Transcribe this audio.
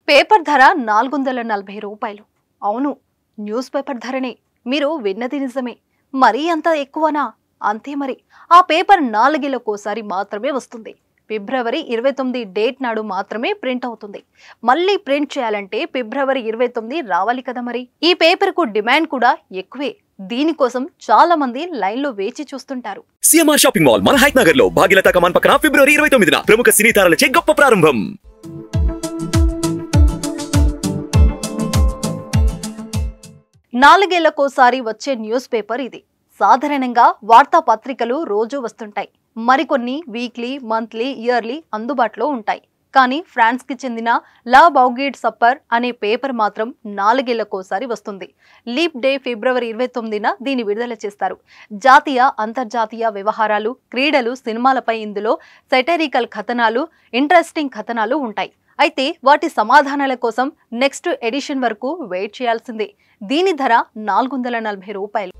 Paper ధర 440 రూపాయలు. అవును, న్యూస్ పేపర్ ధరనే. మీరు విన్నది నిజమే. మరీ అంత ఎక్కువనా? అంతే మరి. ఆ పేపర్ 4 ఏళ్లకోసారి మాత్రమే వస్తుంది. ఫిబ్రవరి 29 డేట్ నాడు మాత్రమే ప్రింట్ అవుతుంది. మళ్ళీ ప్రింట్ చేయాలంటే ఫిబ్రవరి 29 రావాలి కదా మరి. ఈ పేపర్ కు డిమాండ్ కూడా ఎక్కువే. దీనికోసం చాలా మంది లైన్లో వేచి చూస్తుంటారు. సిఎంఆర్ షాపింగ్ మాల్ మన హైట్ నగర్ లో భాగ్యలతా కమాన్ పక్కన ఫిబ్రవరి 29న ప్రముఖ సినీ తారలచే గొప్ప ప్రారంభం. నాలుగేళ్లకోసారి వచ్చే న్యూస్ పేపర్ ఇది. సాధారణంగా వార్తాపత్రికలు రోజు వస్తుంటాయి. మరికొన్ని వీక్లీ, మంత్లీ, ఇయర్లీ అందుబాటులో ఉంటాయి. కానీ ఫ్రాన్స్ కి చెందిన లా బౌగిడ్ సప్పర్ అనే పేపర్ మాత్రం 4 ఏళ్లకోసారి వస్తుంది. లీప్ డే ఫిబ్రవరి 29న దీన్ని విడుదల చేస్తారు. జాతీయ, అంతర్జాతీయ వ్యవహారాలు, క్రీడలు, సినిమాలపై ఇందులో సెటరికల్ కథనాలు, ఇంట్రెస్టింగ్ కథనాలు ఉంటాయి. అయితే వాటి సమాధానాల కోసం నెక్స్ట్ ఎడిషన్ వరకు వెయిట్ చేయాల్సిందే. దీని ధర 440 రూపాయలు.